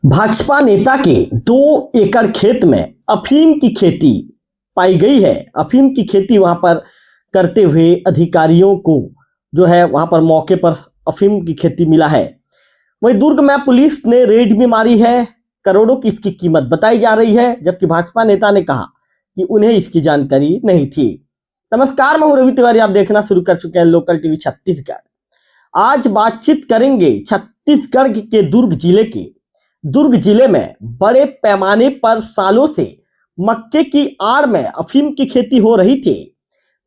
भाजपा नेता के 2 एकड़ खेत में अफीम की खेती पाई गई है। अफीम की खेती वहां पर करते हुए अधिकारियों को जो है वहां पर मौके पर अफीम की खेती मिला है। वहीं दुर्ग में पुलिस ने रेड भी मारी है। करोड़ों की इसकी कीमत बताई जा रही है, जबकि भाजपा नेता ने कहा कि उन्हें इसकी जानकारी नहीं थी। नमस्कार, मैं हूं रवि तिवारी। आप देखना शुरू कर चुके हैं लोकल टीवी छत्तीसगढ़। आज बातचीत करेंगे छत्तीसगढ़ के दुर्ग जिले में बड़े पैमाने पर सालों से मक्के की आड़ में अफीम की खेती हो रही थी।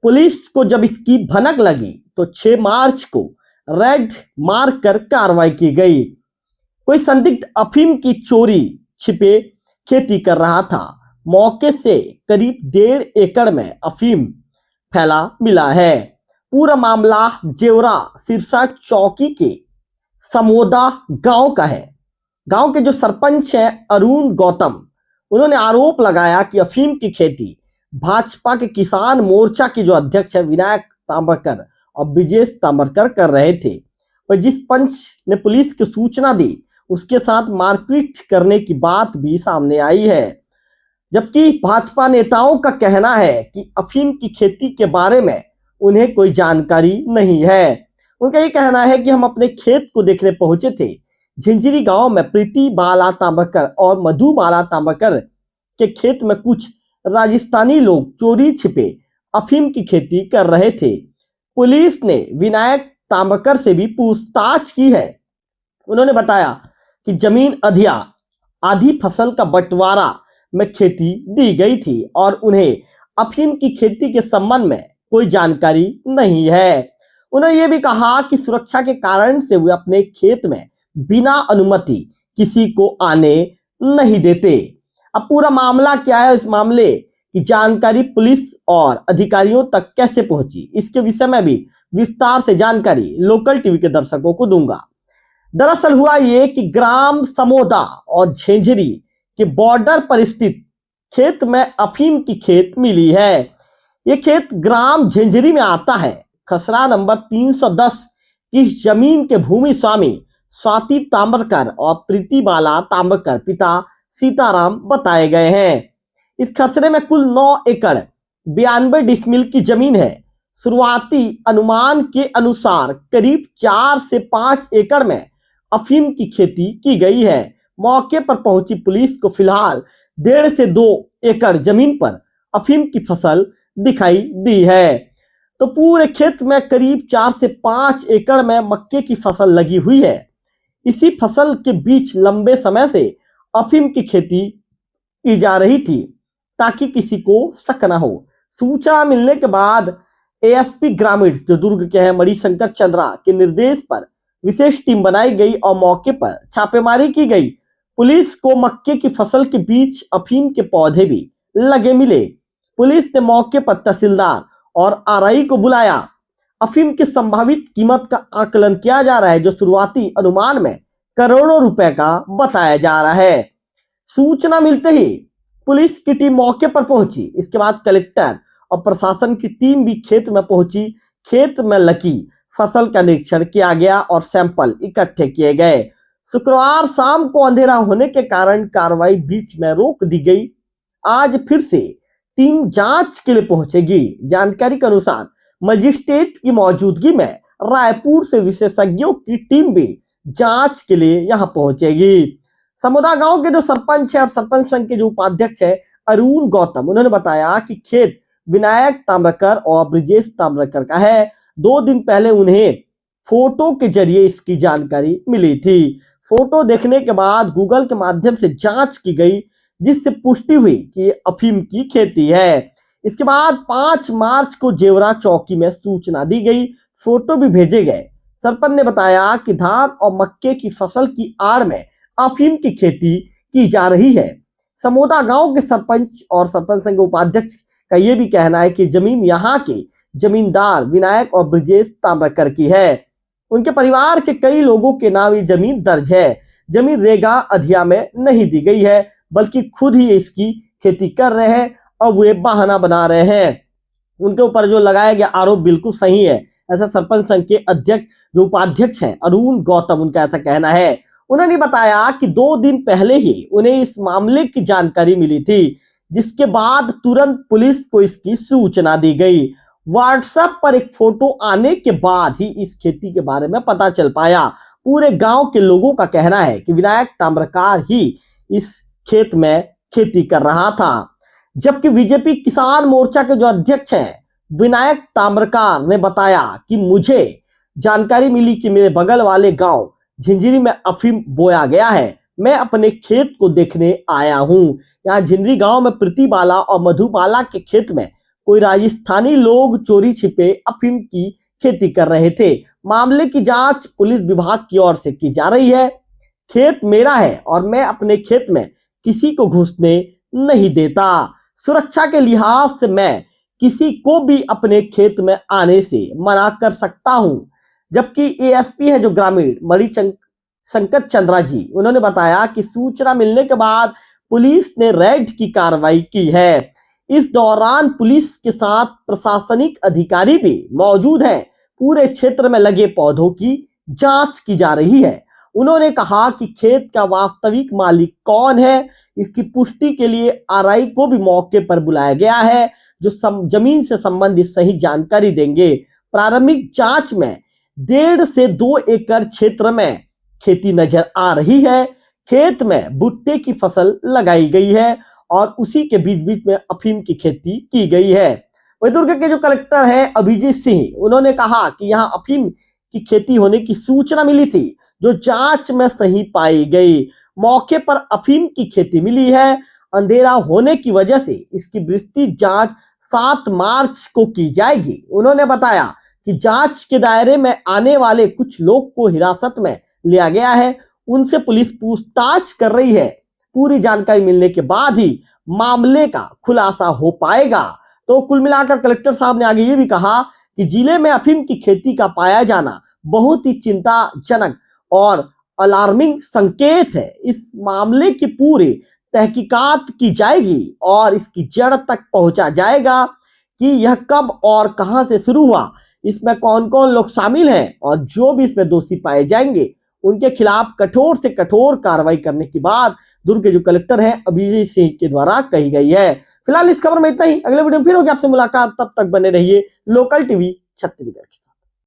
पुलिस को जब इसकी भनक लगी तो 6 मार्च को रेड मार कर कार्रवाई की गई। कोई संदिग्ध अफीम की चोरी छिपे खेती कर रहा था। मौके से करीब 1.5 एकड़ में अफीम फैला मिला है। पूरा मामला जेवरा सिरसा चौकी के समोदा गांव का है। गांव के जो सरपंच हैं अरुण गौतम, उन्होंने आरोप लगाया कि अफीम की खेती भाजपा के किसान मोर्चा के जो अध्यक्ष है विनायक ताम्रकर और ब्रिजेश ताम्रकर कर रहे थे। और जिस पंच ने पुलिस को सूचना दी उसके साथ मारपीट करने की बात भी सामने आई है। जबकि भाजपा नेताओं का कहना है कि अफीम की खेती के बारे में उन्हें कोई जानकारी नहीं है। उनका ये कहना है कि हम अपने खेत को देखने पहुंचे थे। झिंझरी गांव में प्रीति बाला ताम्रकर और मधु बाला ताम्रकर के खेत में कुछ राजस्थानी लोग चोरी छिपे अफीम की खेती कर रहे थे। पुलिस ने विनायक ताम्रकर से भी पूछताछ की है। उन्होंने बताया कि जमीन अधिया आधी फसल का बंटवारा में खेती दी गई थी और उन्हें अफीम की खेती के संबंध में कोई जानकारी नहीं है। उन्होंने ये भी कहा कि सुरक्षा के कारण से वे अपने खेत में बिना अनुमति किसी को आने नहीं देते। अब पूरा मामला क्या है, इस मामले की जानकारी पुलिस और अधिकारियों तक कैसे पहुंची, इसके विषय में भी विस्तार से जानकारी लोकल टीवी के दर्शकों को दूंगा। दरअसल हुआ ये कि ग्राम समोदा और झेंझरी के बॉर्डर पर स्थित खेत में अफीम की खेत मिली है। ये खेत ग्राम झेंझरी में आता है। खसरा नंबर 310 की जमीन के भूमि स्वामी स्वाति ताम्रकर और प्रीति बाला ताम्रकर पिता सीताराम बताए गए हैं। इस खसरे में कुल 9 एकड़ 92 डिसमिल की जमीन है। शुरुआती अनुमान के अनुसार करीब 4 से 5 एकड़ में अफीम की खेती की गई है। मौके पर पहुंची पुलिस को फिलहाल 1.5 से 2 एकड़ जमीन पर अफीम की फसल दिखाई दी है। तो पूरे खेत में करीब 4 से 5 एकड़ में मक्के की फसल लगी हुई है। इसी फसल के बीच लंबे समय से अफीम की खेती की जा रही थी ताकि किसी को शक न हो। सूचना मिलने के बाद एएसपी ग्रामीण जो दुर्ग के हैं मणिशंकर चंद्रा के निर्देश पर विशेष टीम बनाई गई और मौके पर छापेमारी की गई। पुलिस को मक्के की फसल के बीच अफीम के पौधे भी लगे मिले। पुलिस ने मौके पर तहसीलदार और आरआई को बुलाया। अफीम की संभावित कीमत का आकलन किया जा रहा है, जो शुरुआती अनुमान में करोड़ों रुपए का बताया जा रहा है। सूचना मिलते ही पुलिस की टीम मौके पर पहुंची। इसके बाद कलेक्टर और प्रशासन की टीम भी खेत में पहुंची। खेत में लगी फसल का निरीक्षण किया गया और सैंपल इकट्ठे किए गए। शुक्रवार शाम को अंधेरा होने के कारण कार्रवाई बीच में रोक दी गई। आज फिर से टीम जांच के लिए पहुंचेगी। जानकारी के अनुसार मजिस्ट्रेट की मौजूदगी में रायपुर से विशेषज्ञों की टीम भी जांच के लिए यहां पहुंचेगी। समोदा गांव के जो सरपंच है और सरपंच संघ के जो उपाध्यक्ष है अरुण गौतम, उन्होंने बताया कि खेत विनायक ताम्रकर और ब्रिजेश ताम्रकर का है। 2 दिन पहले उन्हें फोटो के जरिए इसकी जानकारी मिली थी। फोटो देखने के बाद गूगल के माध्यम से जांच की गई, जिससे पुष्टि हुई कि ये अफीम की खेती है। इसके बाद 5 मार्च को जेवरा चौकी में सूचना दी गई, फोटो भी भेजे गए। सरपंच ने बताया कि धान और मक्के की फसल की आड़ में अफीम की खेती की जा रही है। समोदा गांव के सरपंच और सरपंच संघ उपाध्यक्ष का यह भी कहना है कि जमीन यहाँ के जमींदार विनायक और ब्रिजेश ताम्रकर की है। उनके परिवार के कई लोगों के नाम ये जमीन दर्ज है। जमीन रेगा अधिया में नहीं दी गई है, बल्कि खुद ही इसकी खेती कर रहे हैं और वे बहाना बना रहे हैं। उनके ऊपर जो लगाया गया आरोप बिल्कुल सही है, ऐसा सरपंच संघ के अध्यक्ष जो उपाध्यक्ष हैं अरुण गौतम, उनका ऐसा कहना है। उन्होंने बताया कि 2 दिन पहले ही उन्हें इस मामले की जानकारी मिली थी, जिसके बाद तुरंत पुलिस को इसकी सूचना दी गई। व्हाट्सएप पर एक फोटो आने के बाद ही इस खेती के बारे में पता चल पाया। पूरे गांव के लोगों का कहना है कि विनायक ताम्रकार ही इस खेत में खेती कर रहा था, जबकि बीजेपी किसान मोर्चा के जो अध्यक्ष हैं विनायक ताम्रकार ने बताया कि मुझे जानकारी मिली कि मेरे बगल वाले गांव झिंझरी में अफीम बोया गया है। मैं अपने खेत को देखने आया हूं। यहाँ झिंझरी गांव में प्रीतिबाला और मधुबाला के खेत में कोई राजस्थानी लोग चोरी छिपे अफीम की खेती कर रहे थे। मामले की जांच पुलिस विभाग की ओर से की जा रही है। खेत मेरा है और मैं अपने खेत में किसी को घुसने नहीं देता। सुरक्षा के लिहाज से मैं किसी को भी अपने खेत में आने से मना कर सकता हूं। जबकि एएसपी है जो ग्रामीण मणिशंकर चंद्रा जी, उन्होंने बताया कि सूचना मिलने के बाद पुलिस ने रेड की कार्रवाई की है। इस दौरान पुलिस के साथ प्रशासनिक अधिकारी भी मौजूद हैं। पूरे क्षेत्र में लगे पौधों की जांच की जा रही है। उन्होंने कहा कि खेत का वास्तविक मालिक कौन है, इसकी पुष्टि के लिए आरआई को भी मौके पर बुलाया गया है, जो जमीन से संबंधित सही जानकारी देंगे। प्रारंभिक जांच में 1.5 से 2 एकड़ क्षेत्र में खेती नजर आ रही है। खेत में भुट्टे की फसल लगाई गई है और उसी के बीच बीच में अफीम की खेती की गई है। वही दुर्ग के जो कलेक्टर हैं अभिजीत सिंह, उन्होंने कहा कि यहाँ अफीम की खेती होने की सूचना मिली थी, जो जांच में सही पाई गई। मौके पर अफीम की खेती मिली है। अंधेरा होने की वजह से इसकी विस्तृत जांच 7 मार्च को की जाएगी। उन्होंने बताया कि जांच के दायरे में आने वाले कुछ लोग को हिरासत में लिया गया है, उनसे पुलिस पूछताछ कर रही है। पूरी जानकारी मिलने के बाद ही मामले का खुलासा हो पाएगा। तो कुल मिलाकर कलेक्टर साहब ने आगे ये भी कहा कि जिले में अफीम की खेती का पाया जाना बहुत ही चिंताजनक और अलार्मिंग संकेत है। इस मामले की पूरी तहकीकात की जाएगी और इसकी जड़ तक पहुंचा जाएगा कि यह कब और कहां से शुरू हुआ, इसमें कौन कौन लोग शामिल हैं, और जो भी इसमें दोषी पाए जाएंगे उनके खिलाफ कठोर से कठोर कार्रवाई करने की बात दुर्ग के जो कलेक्टर हैं अभिजीत सिंह के द्वारा कही गई है। फिलहाल इस खबर में इतना ही। अगले वीडियो में फिर होगी आपसे मुलाकात, तब तक बने रहिए लोकल टीवी छत्तीसगढ़ के साथ।